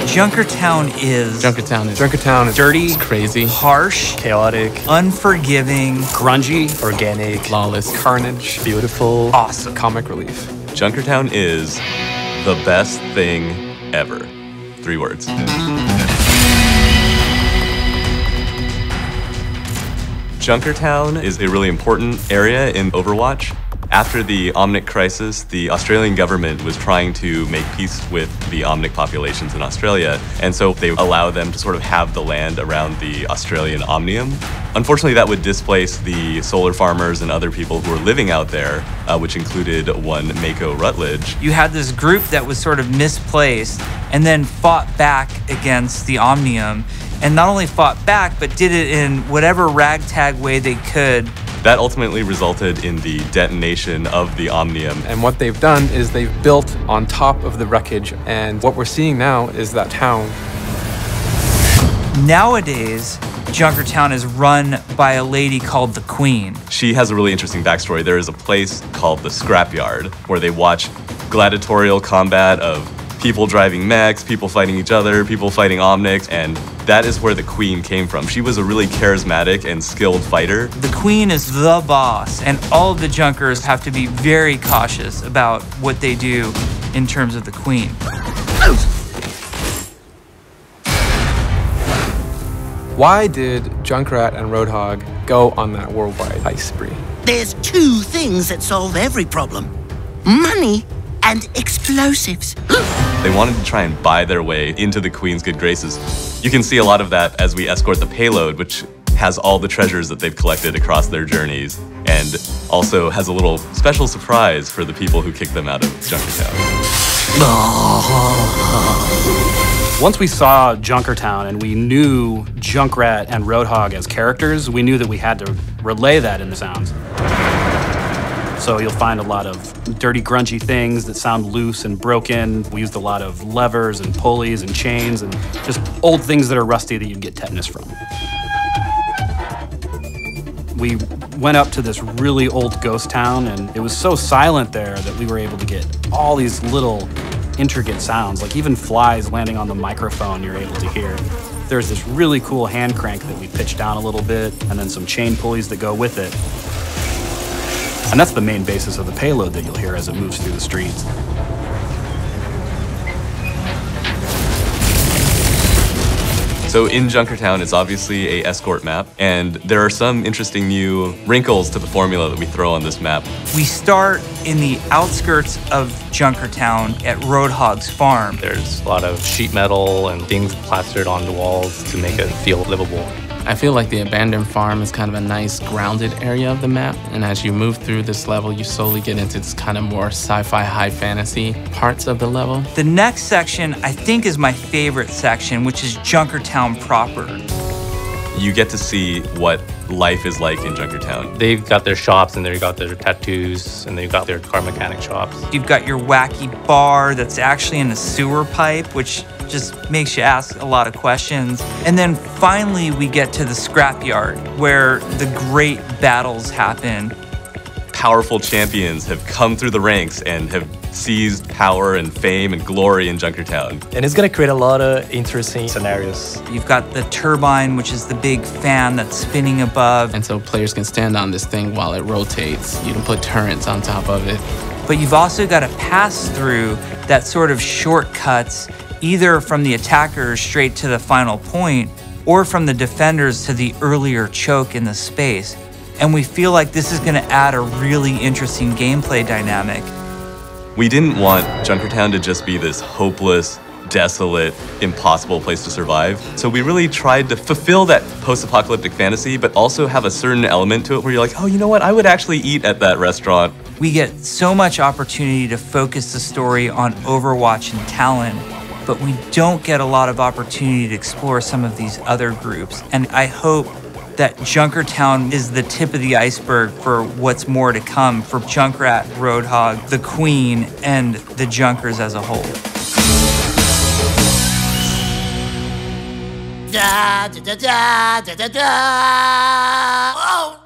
Junkertown is dirty, it's crazy, harsh, chaotic, unforgiving, grungy, organic, flawless, carnage, beautiful, awesome. comic relief. Junkertown is the best thing ever. 3 words. Junkertown is a really important area in Overwatch. After the Omnic crisis, the Australian government was trying to make peace with the Omnic populations in Australia, and so they allow them to sort of have the land around the Australian Omnium. Unfortunately, that would displace the solar farmers and other people who were living out there, which included one Mako Rutledge. You had this group that was sort of misplaced and then fought back against the Omnium, and not only fought back, but did it in whatever ragtag way they could. That ultimately resulted in the detonation of the Omnium. And what they've done is they've built on top of the wreckage, and what we're seeing now is that town. Nowadays, Junkertown is run by a lady called the Queen. She has a really interesting backstory. There is a place called the Scrapyard where they watch gladiatorial combat of people driving mechs, people fighting each other, people fighting Omnics, and that is where the Queen came from. She was a really charismatic and skilled fighter. The Queen is the boss, and all of the Junkers have to be very cautious about what they do in terms of the Queen. Why did Junkrat and Roadhog go on that worldwide heist spree? There's 2 things that solve every problem: money and explosives. They wanted to try and buy their way into the Queen's good graces. You can see a lot of that as we escort the payload, which has all the treasures that they've collected across their journeys, and also has a little special surprise for the people who kicked them out of Junkertown. Once we saw Junkertown and we knew Junkrat and Roadhog as characters, we knew that we had to relay that in the sounds. So you'll find a lot of dirty, grungy things that sound loose and broken. We used a lot of levers and pulleys and chains and just old things that are rusty that you'd get tetanus from. We went up to this really old ghost town, and it was so silent there that we were able to get all these little intricate sounds, like even flies landing on the microphone you're able to hear. There's this really cool hand crank that we pitched down a little bit, and then some chain pulleys that go with it. And that's the main basis of the payload that you'll hear as it moves through the streets. So in Junkertown, it's obviously an escort map, and there are some interesting new wrinkles to the formula that we throw on this map. We start in the outskirts of Junkertown at Roadhog's farm. There's a lot of sheet metal and things plastered on the walls to make it feel livable. I feel like the abandoned farm is kind of a nice grounded area of the map, and as you move through this level, you slowly get into this kind of more sci-fi, high fantasy parts of the level. The next section I think is my favorite section, which is Junkertown proper. You get to see what life is like in Junkertown. They've got their shops, and they've got their tattoos, and they've got their car mechanic shops. You've got your wacky bar that's actually in a sewer pipe, which just makes you ask a lot of questions. And then finally we get to the scrapyard where the great battles happen. Powerful champions have come through the ranks and have seized power and fame and glory in Junkertown. And it's gonna create a lot of interesting scenarios. You've got the turbine, which is the big fan that's spinning above. And so players can stand on this thing while it rotates. You can put turrets on top of it. But you've also got to pass through that sort of shortcuts, either from the attackers straight to the final point, or from the defenders to the earlier choke in the space. And we feel like this is gonna add a really interesting gameplay dynamic. We didn't want Junkertown to just be this hopeless, desolate, impossible place to survive. So we really tried to fulfill that post-apocalyptic fantasy, but also have a certain element to it where you're like, oh, you know what? I would actually eat at that restaurant. We get so much opportunity to focus the story on Overwatch and Talon, but we don't get a lot of opportunity to explore some of these other groups. And I hope that Junkertown is the tip of the iceberg for what's more to come for Junkrat, Roadhog, the Queen, and the Junkers as a whole. Da da da da da da da. Oh.